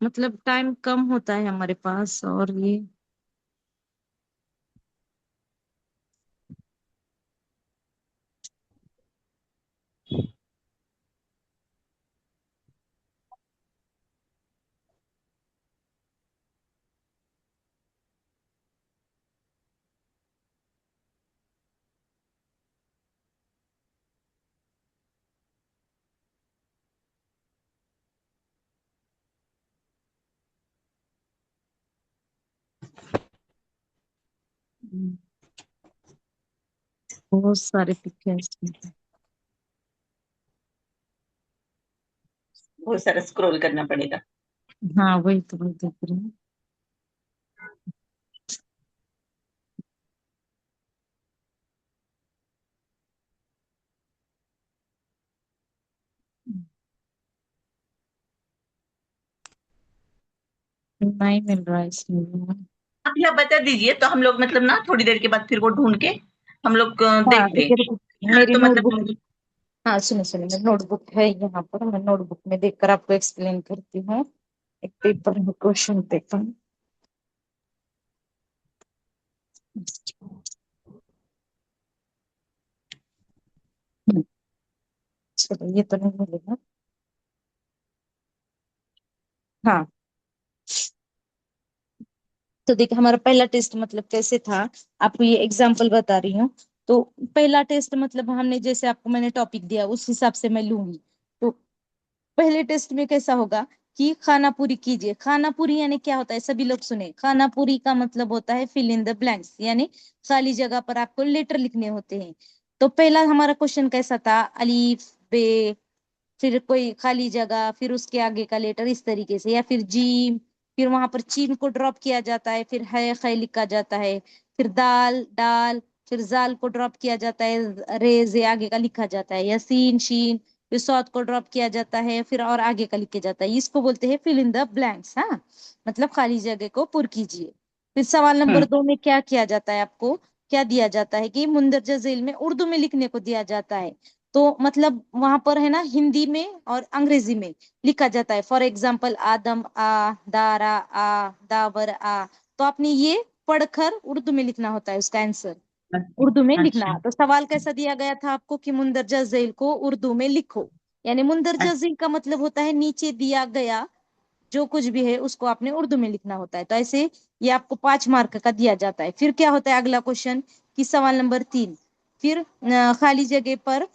Speaker 1: मतलब टाइम कम होता है हमारे पास, और ये हम्म, बहुत सारे पिक है इसमें।
Speaker 2: बहुत सारा स्क्रॉल करना पड़ेगा।
Speaker 1: हाँ, वही तो मैं देख रही हूँ। नहीं मिल रहा है इसमें।
Speaker 2: आप यहाँ बता दीजिए तो हम लोग मतलब ना थोड़ी देर के बाद फिर वो ढूंढ के हम लोग
Speaker 1: हाँ,
Speaker 2: देखते हैं। हाँ,
Speaker 1: मेरी
Speaker 2: तो
Speaker 1: नोटबुक।
Speaker 2: मतलब
Speaker 1: हाँ, सुनो सुनो, मेरी नोटबुक है यहाँ पर, मैं नोटबुक में देखकर आपको एक्सप्लेन करती हूँ। एक पेपर है, क्वेश्चन पेपर। चलो, ये तो नहीं मिलेगा। हाँ, तो देखिए हमारा पहला टेस्ट मतलब कैसे था, आपको ये एग्जांपल बता रही हूँ। तो पहला टेस्ट मतलब हमने जैसे आपको मैंने टॉपिक दिया उस हिसाब से मैं लूंगी। तो पहले टेस्ट में कैसा होगा कि खाना पूरी कीजिए। खाना पूरी यानी क्या होता है, सभी लोग सुने। खाना पूरी का मतलब होता है फिल इन द ब्लैंक्स, यानी खाली जगह पर आपको लेटर लिखने होते हैं। तो पहला हमारा क्वेश्चन कैसा था, अलीफ बे, फिर कोई खाली जगह, फिर उसके आगे का लेटर, इस तरीके से। या फिर जीम, फिर वहां पर चीन को ड्रॉप किया जाता है, फिर है खै लिखा जाता है। फिर दाल डाल, फिर जाल को ड्रॉप किया जाता है, रेज ये आगे का लिखा जाता है। या सीन शीन, फिर सौद को ड्रॉप किया जाता है, फिर और आगे का लिखे जाता है। इसको बोलते हैं फिल इन द ब्लैंक्स। हाँ, मतलब खाली जगह को पुर कीजिए। फिर सवाल नंबर
Speaker 2: हम्म
Speaker 1: 2 में क्या किया जाता है, आपको क्या दिया जाता है कि मुंदरजा झेल में उर्दू में लिखने को दिया जाता है। तो मतलब वहां पर है ना, हिंदी में और अंग्रेजी में लिखा जाता है। फॉर एग्जाम्पल, आदम आ, दारा आ, दावर आ। तो आपने ये पढ़कर उर्दू में लिखना होता है उसका आंसर, उर्दू में
Speaker 2: अच्छा
Speaker 1: लिखना। तो सवाल कैसा दिया गया था आपको कि मुंदरजा झेल को उर्दू में लिखो। यानी मुंदरजा
Speaker 2: अच्छा।
Speaker 1: झेल का मतलब होता है नीचे दिया गया जो कुछ भी है उसको आपने उर्दू में लिखना होता है। तो ऐसे ये आपको 5 मार्क का दिया जाता है। फिर क्या होता है अगला क्वेश्चन कि सवाल नंबर 3, फिर खाली जगह पर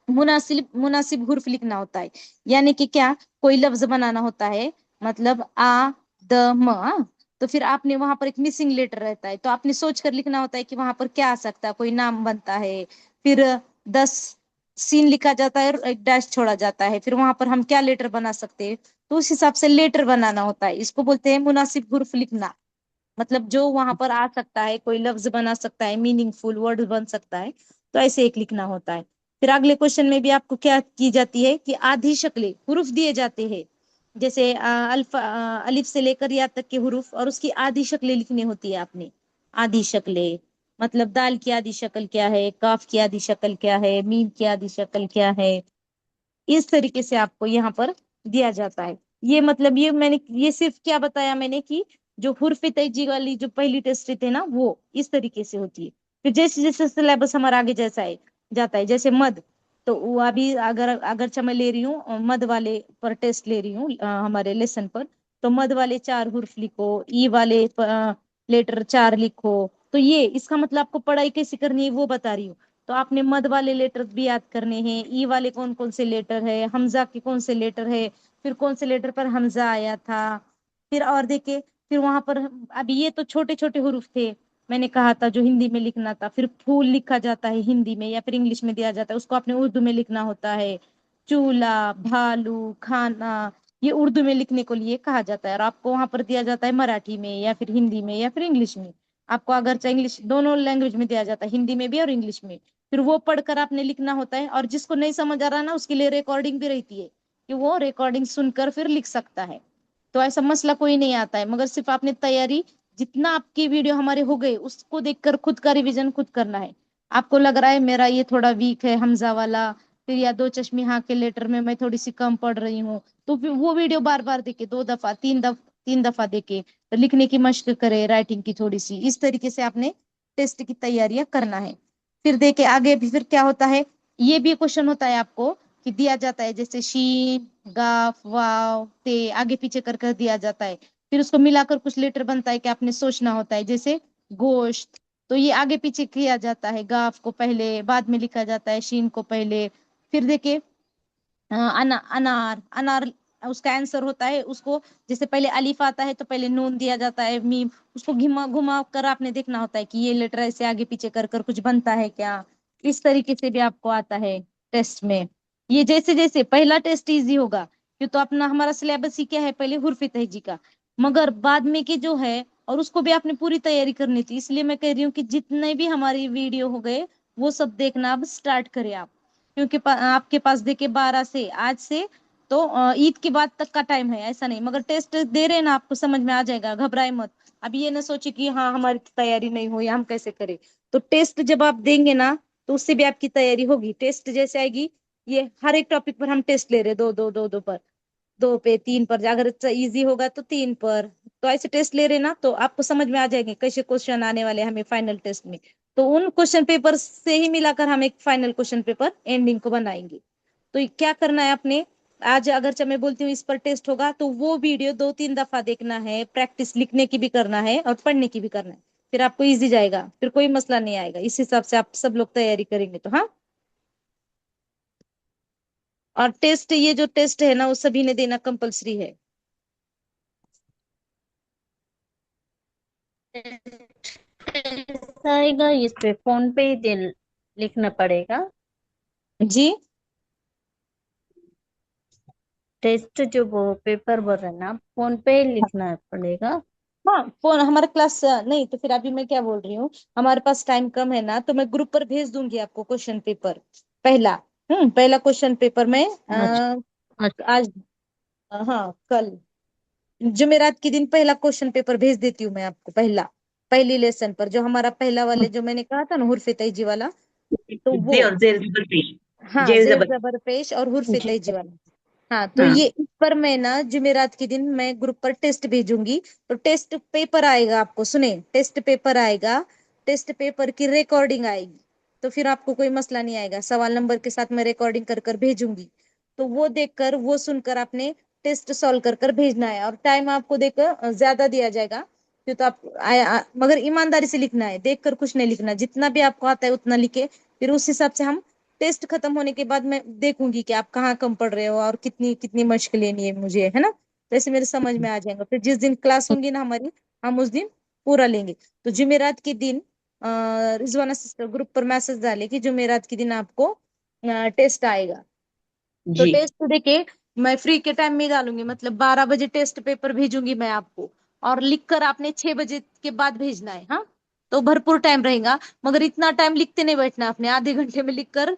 Speaker 1: मुनासिब मुनासिब हुर्फ लिखना होता है। यानी कि क्या, कोई लफ्ज बनाना होता है, मतलब आ, द, म, तो फिर आपने वहां पर एक मिसिंग लेटर रहता है, तो आपने सोच कर लिखना होता है कि वहां पर क्या आ सकता है, कोई नाम बनता है। फिर 10 सीन लिखा जाता है और एक डैश छोड़ा जाता है, फिर वहां पर हम क्या लेटर बना सकते हैं, तो उस हिसाब से लेटर बनाना होता है। इसको बोलते हैं मुनासिब हुर्फ लिखना। मतलब जो वहां पर आ सकता है, कोई लफ्ज बना सकता है, मीनिंगफुल वर्ड बन सकता है, तो ऐसे एक लिखना होता है। फिर अगले क्वेश्चन में भी आपको क्या की जाती है कि आधी शक्लें हुरूफ दिए जाते हैं, जैसे अल्फा अलिफ से लेकर या तक के हुरूफ, और उसकी आधी शक्लें लिखनी होती है आपने। आधी शक्लें मतलब दाल की आधी शक्ल क्या है, काफ की आधी शक्ल क्या है, मीम की आधी शक्ल क्या है, इस तरीके से आपको यहाँ पर दिया जाता है। ये मतलब ये सिर्फ क्या बताया मैंने कि जो हुर्फ तैजी वाली जो पहली टेस्ट थे ना, वो इस तरीके से होती है। फिर जैसे जैसे सिलेबस हमारा आगे जैसा है जाता है, जैसे मद, तो वो अभी अगर मैं ले रही हूँ मद वाले पर टेस्ट ले रही हूँ हमारे लेसन पर, तो मद वाले 4 हुर्फ लिखो, ई वाले लेटर 4 लिखो। तो ये इसका मतलब आपको पढ़ाई कैसे करनी है वो बता रही हूँ। तो आपने मद वाले लेटर भी याद करने हैं, ई वाले कौन कौन से लेटर है, हमजा के कौन से लेटर है, फिर कौन से लेटर पर हमजा आया था। फिर और देखे, फिर वहां पर अभी ये तो छोटे छोटे हुरूफ थे, मैंने कहा था जो हिंदी में लिखना था। फिर फूल लिखा जाता है हिंदी में या फिर इंग्लिश में दिया जाता है, उसको आपने उर्दू में लिखना होता है। चूल्हा, भालू, खाना, ये उर्दू में लिखने को लिए कहा जाता है, और आपको वहां पर दिया जाता है मराठी में या फिर हिंदी में या फिर इंग्लिश में। आपको अगर चाहे इंग्लिश, दोनों लैंग्वेज में दिया जाता है, हिंदी में भी और इंग्लिश में। फिर वो पढ़कर आपने लिखना होता है, और जिसको नहीं समझ आ रहा ना उसके लिए रिकॉर्डिंग भी रहती है कि वो रिकॉर्डिंग सुनकर फिर लिख सकता है। तो ऐसा मसला कोई नहीं आता है, मगर सिर्फ आपने तैयारी, जितना आपकी वीडियो हमारे हो गए उसको देखकर खुद का रिवीजन खुद करना है। आपको लग रहा है मेरा ये थोड़ा वीक है हमजा वाला, फिर या दो चश्मी हाँ के लेटर में मैं थोड़ी सी कम पढ़ रही हूँ, तो फिर वो वीडियो बार बार देखे, 2 दफा 3 दफा देखे, तो लिखने की मशक करे, राइटिंग की थोड़ी सी, इस तरीके से आपने टेस्ट की तैयारियां करना है। फिर देखे आगे भी फिर क्या होता है, ये भी क्वेश्चन होता है आपको कि दिया जाता है जैसे शीन, गाफ, वाव, ते आगे पीछे कर कर दिया जाता है। फिर उसको मिलाकर कुछ लेटर बनता है कि आपने सोचना होता है, जैसे गोश्त, तो ये आगे पीछे किया जाता है, गाफ को पहले बाद में लिखा जाता है, शीन को पहले। फिर देखे अनार, अनार उसका आंसर होता है, उसको जैसे पहले अलीफ आता है तो पहले नून दिया जाता है, मीम, उसको घुमा घुमा कर आपने देखना होता है कि ये लेटर ऐसे आगे पीछे कर कर कुछ बनता है क्या। इस तरीके से भी आपको आता है टेस्ट में। ये जैसे जैसे पहला टेस्ट इजी होगा, क्यों तो अपना हमारा सिलेबस ही क्या है, पहले हुर्फ तहजी का, मगर बाद में के जो है, और उसको भी आपने पूरी तैयारी करनी थी। इसलिए मैं कह रही हूँ कि जितने भी हमारी वीडियो हो गए वो सब देखना अब स्टार्ट करें आप, क्योंकि आपके पास देखे 12 से आज से तो ईद के बाद तक का टाइम है, ऐसा नहीं, मगर टेस्ट दे रहे हैं ना, आपको समझ में आ जाएगा, घबराए मत। अब ये ना सोचे कि हाँ हमारी तैयारी नहीं हुई हम कैसे करें। तो टेस्ट जब आप देंगे ना तो उससे भी आपकी तैयारी होगी। टेस्ट जैसे आएगी, ये हर एक टॉपिक पर हम टेस्ट ले रहे हैं, दो दो दो दो पर, 2 पे 3 पर, अगर इजी होगा तो 3 पर, तो ऐसे टेस्ट ले रहे ना तो आपको समझ में आ जाएंगे कैसे क्वेश्चन आने वाले हमें फाइनल टेस्ट में। तो उन क्वेश्चन पेपर से ही मिलाकर हम एक फाइनल क्वेश्चन पेपर एंडिंग को बनाएंगे। तो ये क्या करना है आपने, आज अगर जब मैं बोलती हूँ इस पर टेस्ट होगा तो वो वीडियो 2-3 दफा देखना है, प्रैक्टिस लिखने की भी करना है और पढ़ने की भी करना है, फिर आपको इजी जाएगा, फिर कोई मसला नहीं आएगा। इस हिसाब से आप सब लोग तैयारी करेंगे तो हाँ। और टेस्ट, ये जो टेस्ट है ना वो सभी ने देना कंपलसरी है।
Speaker 4: आएगा इस पे फोन पे ही लिखना पड़ेगा।
Speaker 1: जी
Speaker 4: टेस्ट जो वो पेपर बोल रहे हैं ना, फोन पे ही लिखना पड़ेगा।
Speaker 1: हाँ, फोन हमारा क्लास नहीं, तो फिर अभी मैं क्या बोल रही हूँ, हमारे पास टाइम कम है ना, तो मैं ग्रुप पर भेज दूंगी आपको क्वेश्चन पेपर पहला। पहला क्वेश्चन पेपर मैं
Speaker 4: अच्छा अच्छा।
Speaker 1: आज, हाँ कल जुमेरात के दिन पहला क्वेश्चन पेपर भेज देती हूँ मैं आपको, पहला, पहली लेसन पर जो हमारा पहला वाले जो मैंने कहा था ना हुर्फ तैजी वाला, तो वो,
Speaker 2: जे और जेर जबर पेश,
Speaker 1: हाँ
Speaker 2: जेर
Speaker 1: जेर
Speaker 2: जबर।
Speaker 1: जबर पेश और हुर्फ
Speaker 4: जी
Speaker 1: तैजी वाला। हाँ, तो
Speaker 2: हाँ
Speaker 1: ये इस पर मैं ना जुमेरात के दिन मैं ग्रुप पर टेस्ट भेजूंगी। तो टेस्ट पेपर आएगा, आपको सुने, टेस्ट पेपर आएगा, टेस्ट पेपर की रिकॉर्डिंग आएगी, तो फिर आपको कोई मसला नहीं आएगा, सवाल नंबर के साथ मैं रिकॉर्डिंग कर कर भेजूंगी। तो वो देखकर वो सुनकर आपने टेस्ट सॉल्व कर कर भेजना है, और टाइम आपको देखकर ज्यादा दिया जाएगा, क्यों तो आप मगर ईमानदारी से लिखना है, देख कर कुछ नहीं लिखना, जितना भी आपको आता है उतना लिखे। फिर उस हिसाब से हम टेस्ट खत्म होने के बाद मैं देखूंगी कि आप कहाँ कम पढ़ रहे हो और कितनी कितनी मश्क लेनी है मुझे, है ना। तो ऐसे मेरे समझ में आ जाएगा, फिर जिस दिन क्लास होंगी ना हमारी, हम उस दिन पूरा लेंगे। तो जुमेरात के दिन रिजवाना सिस्टर ग्रुप पर मैसेज डाले कि जुमेरात के दिन आपको टेस्ट आएगा। तो
Speaker 2: जी
Speaker 1: टेस्ट देके मैं फ्री के टाइम में ही डालूंगी, मतलब 12 बजे टेस्ट पेपर भेजूंगी मैं आपको, और लिखकर आपने 6 बजे के बाद भेजना है, हाँ। तो भरपूर टाइम रहेगा, मगर इतना टाइम लिखते नहीं बैठना, आपने आधे घंटे में लिखकर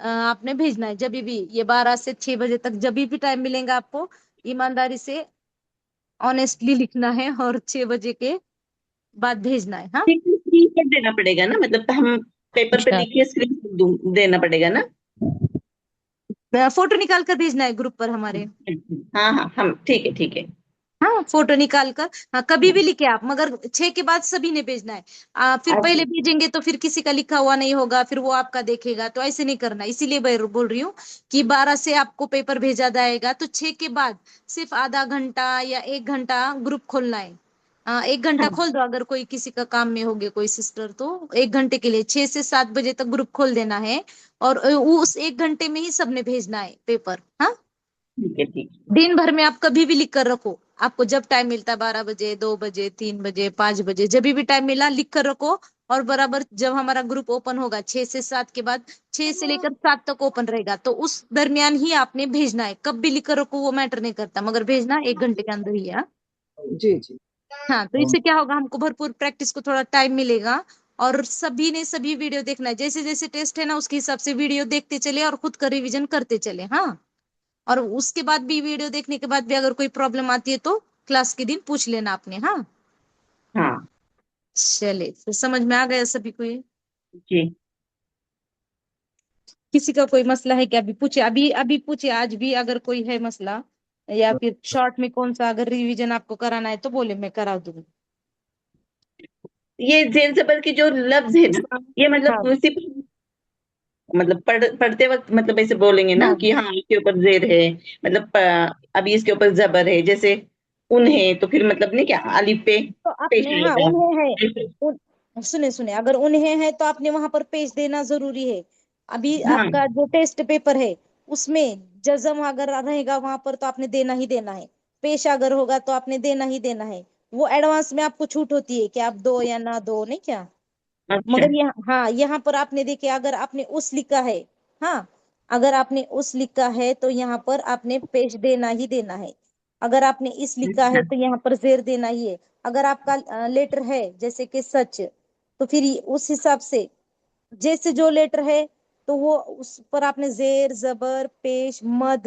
Speaker 1: آپ نے بھیجنا ہے جب بھی، یہ 12 سے 6 بجے تک جب بھی ٹائم ملے گا آپ کو، ایمانداری سے آنےسٹلی لکھنا ہے اور 6 بجے کے بعد بھیجنا ہے. ہاں
Speaker 2: اسکرین شاٹ دینا پڑے گا نا، مطلب ہم پیپر پہ لکھ کے اسکرین شاٹ دینا پڑے گا نا.
Speaker 1: فوٹو نکال کر بھیجنا ہے گروپ پر ہمارے.
Speaker 2: ہاں ہاں ہم ٹھیک ہے ٹھیک ہے.
Speaker 1: ہاں فوٹو نکال کر، ہاں کبھی بھی لکھے آپ، مگر 6 کے بعد سبھی نے بھیجنا ہے. پھر پہلے بھیجیں گے تو پھر کسی کا لکھا ہوا نہیں ہوگا، پھر وہ آپ کا دیکھے گا، تو ایسے نہیں کرنا. اسی لیے میں بول رہی ہوں کہ 12 سے آپ کو پیپر بھیجا جائے گا، تو 6 کے بعد صرف آدھا گھنٹہ یا 1 گھنٹہ گروپ کھولنا ہے. 1 گھنٹہ کھول دو، اگر کوئی کسی کا کام میں ہوگے کوئی سسٹر تو 1 گھنٹے کے لیے 6 سے 7 بجے تک گروپ کھول دینا ہے، اور اس 1 گھنٹے میں ہی سب نے بھیجنا ہے پیپر. ہاں
Speaker 2: ٹھیک ہے ٹھیک ہے.
Speaker 1: دن بھر میں آپ کبھی بھی لکھ کر رکھو، آپ کو جب ٹائم ملتا ہے 12 بجے 2 بجے 3 بجے 5 بجے جب بھی ٹائم ملا لکھ کر رکھو. اور برابر جب ہمارا گروپ اوپن ہوگا 6 سے 7 کے بعد، 6 سے لے کر 7 تک اوپن رہے گا، تو اس درمیان ہی آپ نے بھیجنا ہے. کب بھی لکھ کر رکھو وہ میٹر نہیں کرتا، مگر بھیجنا 1 گھنٹے کے اندر ہی ہے.
Speaker 3: جی جی.
Speaker 1: ہاں تو اس سے کیا ہوگا، ہم کو بھرپور پریکٹس کو تھوڑا ٹائم ملے گا. اور سبھی نے سبھی ویڈیو دیکھنا ہے، جیسے جیسے ٹیسٹ ہے نا اس کے حساب سے ویڈیو دیکھتے چلے اور خود کا ریویژن کرتے چلے. ہاں اور اس کے بعد بھی ویڈیو دیکھنے کے بعد بھی اگر کوئی پرابلم آتی ہے تو کلاس کے دن پوچھ لینا آپ نے. ہاں
Speaker 2: ہاں
Speaker 1: چلے پھر سمجھ میں آ گیا سبھی کو. یہ
Speaker 2: جی.
Speaker 1: کسی کا کوئی مسئلہ ہے کیا؟ ابھی پوچھے، ابھی پوچھے، آج بھی اگر کوئی ہے مسئلہ، یا پھر شارٹ میں کون سا اگر ریویژن آپ کو کرانا ہے تو بولے میں کرا دوں گی.
Speaker 2: یہ زیر زبر کے جو لفظ ہے نا، یہ
Speaker 1: ہاں
Speaker 2: مطلب صرف مطلب پڑھتے وقت مطلب ایسے بولیں گے نا
Speaker 1: ہاں
Speaker 2: کہ ہاں اس کے اوپر زیر ہے، مطلب ابھی اس کے اوپر زبر ہے، جیسے انہیں تو پھر مطلب نہیں کیا الف پہ
Speaker 1: تو آپ
Speaker 2: پیش
Speaker 1: نے،
Speaker 2: آئے
Speaker 1: ہاں
Speaker 2: گا
Speaker 1: انہیں ہے،
Speaker 2: ایسے.
Speaker 1: سنے اگر انہیں ہے تو آپ نے وہاں پر پیج دینا ضروری ہے. ابھی
Speaker 2: ہاں
Speaker 1: آپ کا جو ٹیسٹ پیپر ہے اس میں جزم اگر رہے گا وہاں پر تو آپ نے دینا ہی دینا ہے. پیش اگر ہوگا تو آپ نے دینا ہی دینا ہے. وہ ایڈوانس میں آپ کو چھوٹ ہوتی ہے کہ آپ دو یا نہ دو، نہیں کیا.
Speaker 2: اچھا.
Speaker 1: مگر یہاں پر آپ نے دیکھے اگر آپ نے اس لکھا ہے، ہاں اگر آپ نے اس لکھا ہے تو یہاں پر آپ نے پیش دینا ہی دینا ہے. اگر آپ نے اس لکھا ہے
Speaker 2: اچھا.
Speaker 1: تو یہاں پر زیر دینا ہی ہے. اگر آپ کا لیٹر ہے جیسے کہ سچ، تو پھر اس حساب سے جیسے جو لیٹر ہے تو وہ اس پر آپ نے زیر زبر پیش مد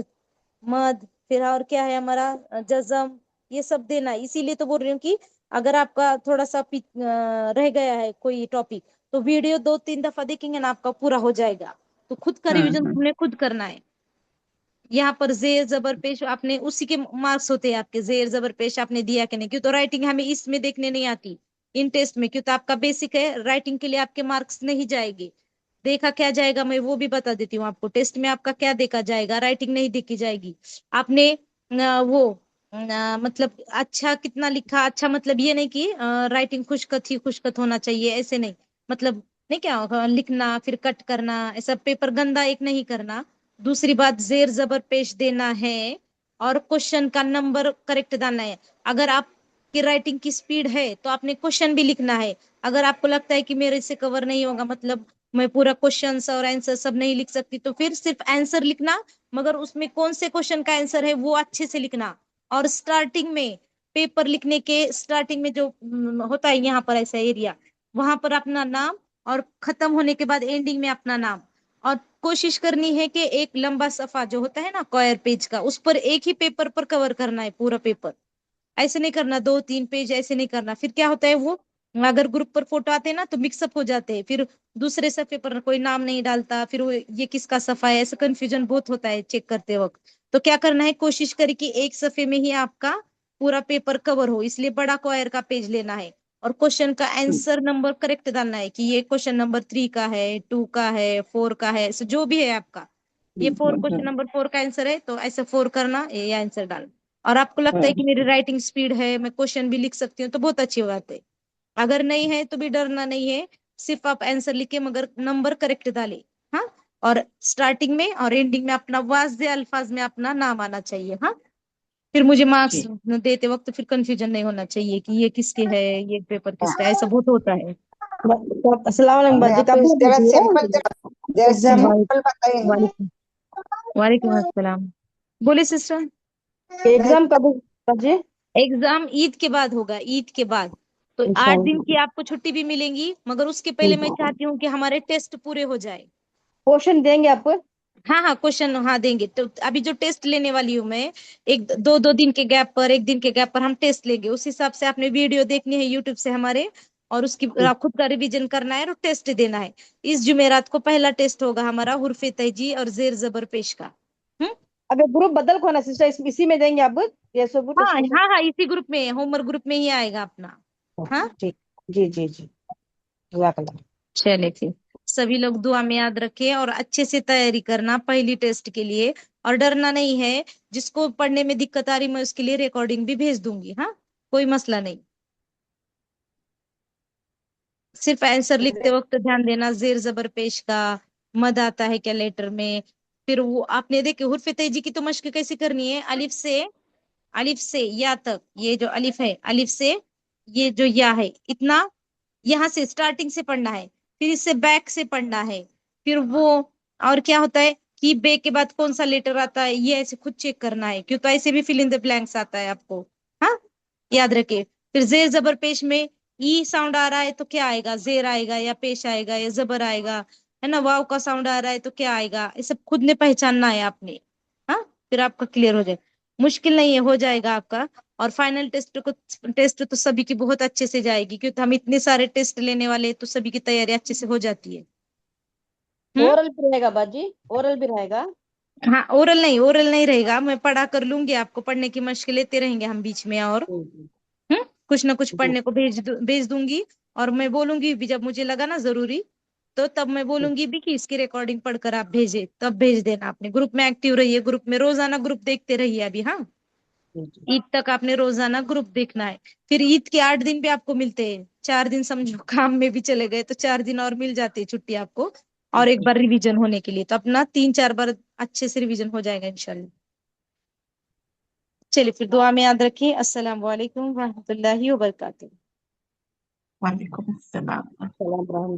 Speaker 1: پھر اور کیا ہے ہمارا جزم، یہ سب دینا ہے. اسی لیے تو بول رہی ہوں کہ اگر آپ کا تھوڑا سا رہ گیا ہے کوئی ٹاپک تو ویڈیو 2-3 دفعہ دیکھیں گے نا آپ کا پورا ہو جائے گا. تو خود کا ریویژن
Speaker 2: ہاں
Speaker 1: تم نے خود کرنا ہے. یہاں پر زیر زبر پیش آپ نے اسی کے مارکس ہوتے ہیں آپ کے. زیر زبر پیش آپ نے دیا کہ نہیں، کیوں تو رائٹنگ ہمیں اس میں دیکھنے نہیں آتی ان ٹیسٹ میں، کیوں تو آپ کا بیسک ہے. رائٹنگ کے لیے آپ کے مارکس نہیں جائے گے. دیکھا کیا جائے گا میں وہ بھی بتا دیتی ہوں آپ کو. ٹیسٹ میں آپ کا کیا دیکھا جائے گا، رائٹنگ نہیں دیکھی جائے گی. آپ نے وہ مطلب اچھا کتنا لکھا، اچھا مطلب یہ نہیں کہ رائٹنگ خوشخط ہونا چاہیے، ایسے نہیں. مطلب نہیں کیا لکھنا پھر کٹ کرنا، ایسا پیپر گندا ایک نہیں کرنا. دوسری بات زیر زبر پیش دینا ہے، اور کوشچن کا نمبر کریکٹ ڈالنا ہے. اگر آپ کی رائٹنگ کی سپیڈ ہے تو آپ نے کوشچن بھی لکھنا ہے. اگر آپ کو لگتا ہے کہ میرے سے کور نہیں ہوگا، مطلب میں پورا کوشچن اور آنسر سب نہیں لکھ سکتی، تو پھر صرف آنسر لکھنا، مگر اس میں کون سے کوشچن کا آنسر ہے وہ اچھے سے لکھنا. اور سٹارٹنگ میں پیپر لکھنے کے سٹارٹنگ میں جو ہوتا ہے یہاں پر ایسا ایریا، وہاں پر اپنا نام، اور ختم ہونے کے بعد اینڈنگ میں اپنا نام. اور کوشش کرنی ہے کہ ایک لمبا صفحہ جو ہوتا ہے نا کوئر پیج کا، اس پر ایک ہی پیپر پر کور کرنا ہے پورا پیپر. ایسے نہیں کرنا 2-3 پیج، ایسے نہیں کرنا. پھر کیا ہوتا ہے وہ اگر گروپ پر فوٹو آتے ہیں نا تو مکس اپ ہو جاتے ہیں، پھر دوسرے صفحے پر کوئی نام نہیں ڈالتا، پھر وہ یہ کس کا صفحہ ہے، ایسا کنفیوژن بہت ہوتا ہے چیک کرتے وقت. تو کیا کرنا ہے، کوشش کرے کہ ایک صفحے میں ہی آپ کا پورا پیپر کور ہو. اس لیے بڑا کوئر کا پیج لینا ہے، اور کوشچن کا آنسر نمبر کریکٹ ڈالنا ہے کہ یہ کوشچن نمبر 3 کا ہے، 2 کا ہے، 4 کا ہے، جو بھی ہے آپ کا. یہ 4 کوشچن نمبر 4 کا آنسر ہے تو ایسا 4 کرنا، یہ آنسر ڈالنا. اور آپ کو لگتا ہے کہ میری رائٹنگ سپیڈ ہے، میں کوشچن بھی لکھ سکتی ہوں، تو بہت اچھی بات ہے. اگر نہیں ہے تو بھی ڈرنا نہیں ہے، صرف آپ آنسر لکھے مگر نمبر کریکٹ ڈالے. ہاں اور سٹارٹنگ میں اور اینڈنگ میں اپنا واضح الفاظ میں اپنا نام آنا چاہیے. ہاں پھر مجھے مارکس دیتے وقت پھر کنفیوژن نہیں ہونا چاہیے کہ یہ کس کے ہے، یہ پیپر کس کا ہے. ایسا بہت ہوتا ہے.
Speaker 5: السلام علیکم
Speaker 3: نہیں
Speaker 5: باجی.
Speaker 3: آپ ذرا سمپل بتائیے.
Speaker 1: وعلیکم وعلیکم السلام. بولے سسٹر.
Speaker 5: ایگزام کب ہے باجی؟
Speaker 1: ایگزام عید کے بعد ہوگا، عید کے بعد. تو 8 دن کی آپ کو چھٹی بھی ملیں گی، مگر اس کے پہلے میں چاہتی ہوں کہ ہمارے ٹیسٹ پورے ہو جائے.
Speaker 5: کوشچن دیں گے آپ کو؟
Speaker 1: हाँ हाँ क्वेश्चन हाँ देंगे। तो अभी जो टेस्ट लेने वाली हूँ मैं, एक दो दिन के गैप पर, एक दिन के गैप पर हम टेस्ट लेंगे। उस हिसाब से आपने वीडियो देखनी है यूट्यूब से हमारे, और उसकी आप खुद का रिवीजन करना है और टेस्ट देना है। इस जुमेरात को पहला टेस्ट होगा हमारा हुर्फ तहजी और जेर जबर पेश का।
Speaker 5: अब ये ग्रुप बदल को ना सिस्टर, इसी में देंगे आप ये सब
Speaker 1: हाँ
Speaker 5: डिस्कशन।
Speaker 1: हाँ हाँ, इसी ग्रुप में, होमवर्क ग्रुप में ही आएगा अपना। हाँ
Speaker 5: ठीक, जी जी जी, जज़ाकल्लाह।
Speaker 1: चले फिर, सभी लोग दुआ में याद रखें और अच्छे से तैयारी करना पहली टेस्ट के लिए, और डरना नहीं है। जिसको पढ़ने में दिक्कत आ रही मैं उसके लिए रिकॉर्डिंग भी भेज दूंगी। हाँ कोई मसला नहीं, सिर्फ आंसर लिखते वक्त ध्यान देना जेर जबर पेश का मद आता है क्या लेटर में। फिर वो आपने देखे हुर्फ तेजी की तो मश्क कैसे करनी है, अलिफ से या तक, ये जो अलिफ है, अलिफ से ये जो या है, इतना यहाँ से स्टार्टिंग से पढ़ना है, फिर इससे बैक से पढ़ना है। फिर वो, और क्या होता है कि बे के बाद कौन सा लेटर आता है ये ऐसे खुद चेक करना है, क्यों तो ऐसे भी फिल इन द ब्लैंक्स आता है आपको। हाँ याद रखिए। फिर जेर जबर पेश में ई साउंड आ रहा है तो क्या आएगा, जेर आएगा या पेश आएगा या जबर आएगा, है ना। वाव का साउंड आ रहा है तो क्या आएगा, ये सब खुद ने पहचानना है आपने। हाँ फिर आपका क्लियर हो जाए, मुश्किल नहीं है, हो जाएगा आपका। और फाइनल टेस्ट तो सभी की बहुत अच्छे से जाएगी, क्योंकि हम इतने सारे टेस्ट लेने वाले हैं, तो सभी की तैयारी अच्छे से हो जाती है।
Speaker 5: ओरल भी रहेगा बाजी, ओरल भी रहेगा।
Speaker 1: हाँ ओरल नहीं रहेगा, मैं पढ़ा कर लूंगी आपको, पढ़ने की मशक लेते रहेंगे हम बीच में। और
Speaker 5: जी
Speaker 1: कुछ ना कुछ
Speaker 5: जी
Speaker 1: पढ़ने को भेज दूंगी। और मैं बोलूंगी भी जब मुझे लगा ना जरूरी, तो तब मैं बोलूंगी भी कि इसकी रिकॉर्डिंग पढ़कर आप भेजे, तब भेज देना। आपने ग्रुप में एक्टिव रहिए, ग्रुप में रोजाना ग्रुप देखते रहिए अभी। हाँ
Speaker 5: जी जी।
Speaker 1: ईद तक आपने रोजाना ग्रुप देखना है। फिर ईद के 8 दिन भी आपको मिलते हैं, 4 दिन समझो काम में भी चले गए तो 4 दिन और मिल जाते हैं छुट्टी आपको, और एक बार रिवीजन होने के लिए, तो अपना 3-4 बार अच्छे से रिवीजन हो जाएगा इंशाल्लाह। चलिए फिर दुआ में याद रखिए। अस्सलाम वालेकुम रहमतुल्लाहि व बरकातुहू।
Speaker 2: वालेकुम अस्सलाम।
Speaker 5: सलाम।